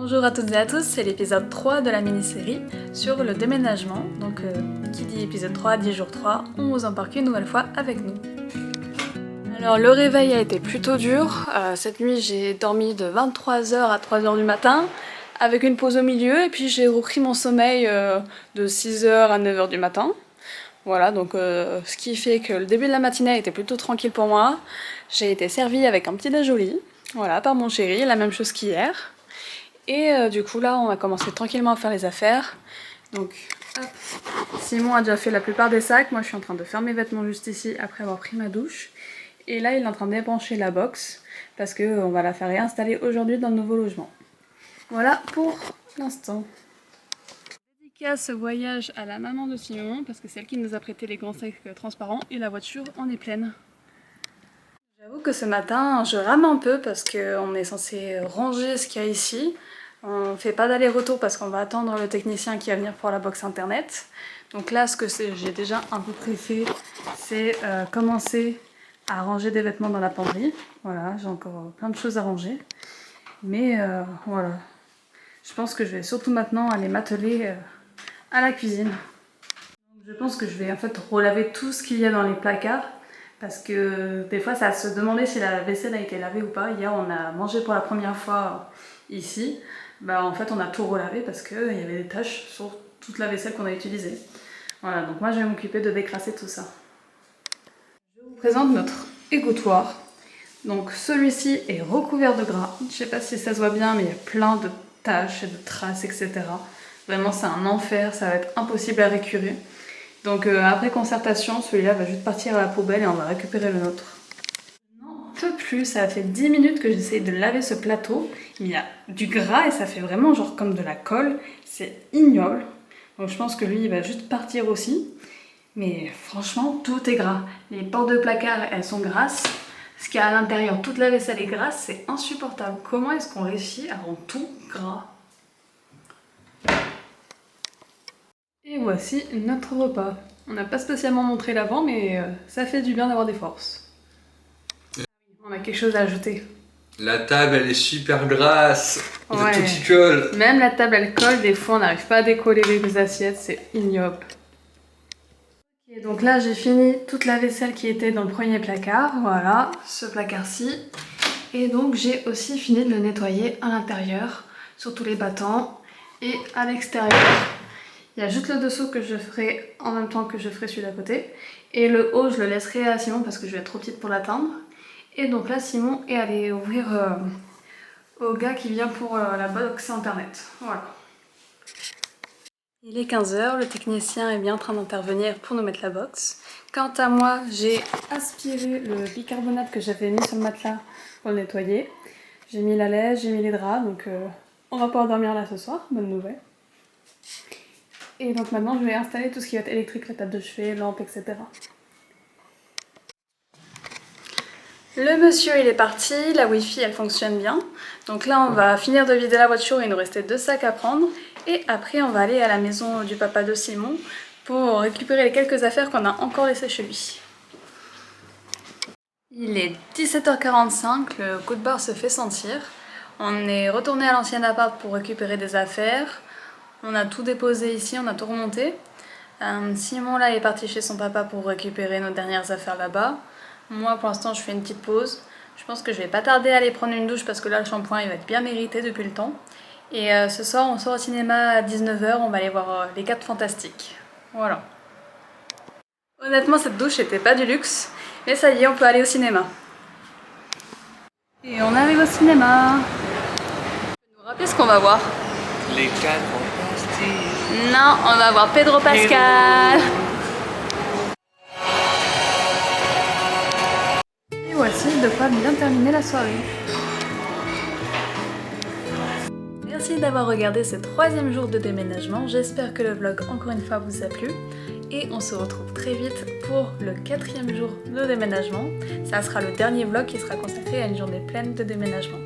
Bonjour à toutes et à tous, c'est l'épisode 3 de la mini-série sur le déménagement. Donc qui dit épisode 3 dit jour 3, on vous embarque une nouvelle fois avec nous. Alors le réveil a été plutôt dur, cette nuit j'ai dormi de 23h à 3h du matin avec une pause au milieu et puis j'ai repris mon sommeil de 6h à 9h du matin. Voilà, donc ce qui fait que le début de la matinée a été plutôt tranquille pour moi. J'ai été servie avec un petit déj au lit, voilà, par mon chéri, la même chose qu'hier. Et du coup là on va commencer tranquillement à faire les affaires. Donc hop. Simon a déjà fait la plupart des sacs, moi je suis en train de faire mes vêtements juste ici après avoir pris ma douche. Et là il est en train de débrancher la box parce qu'on va la faire réinstaller aujourd'hui dans le nouveau logement. Voilà pour l'instant. Dédicace ce voyage à la maman de Simon parce que c'est elle qui nous a prêté les grands sacs transparents et la voiture en est pleine. J'avoue que ce matin je rame un peu parce qu'on est censé ranger ce qu'il y a ici. On fait pas d'aller-retour parce qu'on va attendre le technicien qui va venir pour la box internet. Donc là ce que j'ai déjà un peu près fait, c'est commencer à ranger des vêtements dans la penderie. Voilà, j'ai encore plein de choses à ranger. Mais voilà, je pense que je vais surtout maintenant aller m'atteler à la cuisine. Donc, je pense que je vais en fait relaver tout ce qu'il y a dans les placards. Parce que des fois ça se demandait si la vaisselle a été lavée ou pas. Hier on a mangé pour la première fois ici. Bah en fait on a tout relavé parce qu'il y avait des taches sur toute la vaisselle qu'on a utilisée. Voilà, donc moi je vais m'occuper de décrasser tout ça. Je vous présente notre égouttoir. Donc celui-ci est recouvert de gras. Je sais pas si ça se voit bien mais il y a plein de taches et de traces, etc. Vraiment c'est un enfer, ça va être impossible à récurer. Donc après concertation, celui-là va juste partir à la poubelle et on va récupérer le nôtre. Je n'en peux plus, ça fait 10 minutes que j'essaye de laver ce plateau. Il y a du gras et ça fait vraiment genre comme de la colle. C'est ignoble. Donc je pense que lui il va juste partir aussi. Mais franchement tout est gras. Les portes de placard elles sont grasses. Ce qu'il y a à l'intérieur, toute la vaisselle est grasse, c'est insupportable. Comment est-ce qu'on réussit à rendre tout gras ? Et voici notre repas. On n'a pas spécialement montré l'avant, mais ça fait du bien d'avoir des forces. On a quelque chose à ajouter. La table elle est super grasse, il y a tout qui colle. Même la table elle colle, des fois on n'arrive pas à décoller les assiettes, c'est ignoble. Ok, donc là j'ai fini toute la vaisselle qui était dans le premier placard, voilà, ce placard-ci. Et donc j'ai aussi fini de le nettoyer à l'intérieur, sur tous les battants et à l'extérieur. Il y a juste le dessous que je ferai en même temps que je ferai celui d'à côté. Et le haut, je le laisserai à Simon parce que je vais être trop petite pour l'atteindre. Et donc là, Simon est allé ouvrir au gars qui vient pour la box internet. Voilà. Il est 15h, le technicien est bien en train d'intervenir pour nous mettre la box. Quant à moi, j'ai aspiré le bicarbonate que j'avais mis sur le matelas pour le nettoyer. J'ai mis la laine, j'ai mis les draps, donc on va pouvoir dormir là ce soir, bonne nouvelle. Et donc maintenant je vais installer tout ce qui va être électrique, la table de chevet, lampe, etc. Le monsieur il est parti, la wifi elle fonctionne bien. Donc là on va finir de vider la voiture, il nous restait 2 sacs à prendre. Et après on va aller à la maison du papa de Simon pour récupérer les quelques affaires qu'on a encore laissées chez lui. Il est 17h45, le coup de barre se fait sentir. On est retourné à l'ancien appart pour récupérer des affaires. On a tout déposé ici, on a tout remonté. Simon là est parti chez son papa pour récupérer nos dernières affaires là-bas. Moi pour l'instant je fais une petite pause. Je pense que je vais pas tarder à aller prendre une douche parce que là le shampoing il va être bien mérité depuis le temps. Et ce soir on sort au cinéma à 19h, on va aller voir Les 4 Fantastiques. Voilà. Honnêtement cette douche était pas du luxe, mais ça y est on peut aller au cinéma. Et on arrive au cinéma. Tu peux nous rappeler ce qu'on va voir ? Les 4 Fantastiques. Non, on va voir Pedro Pascal. Et voici de quoi bien terminer la soirée. Merci d'avoir regardé ce 3e jour de déménagement. J'espère que le vlog encore une fois vous a plu. Et on se retrouve très vite pour le 4e jour de déménagement. Ça sera le dernier vlog qui sera consacré à une journée pleine de déménagement.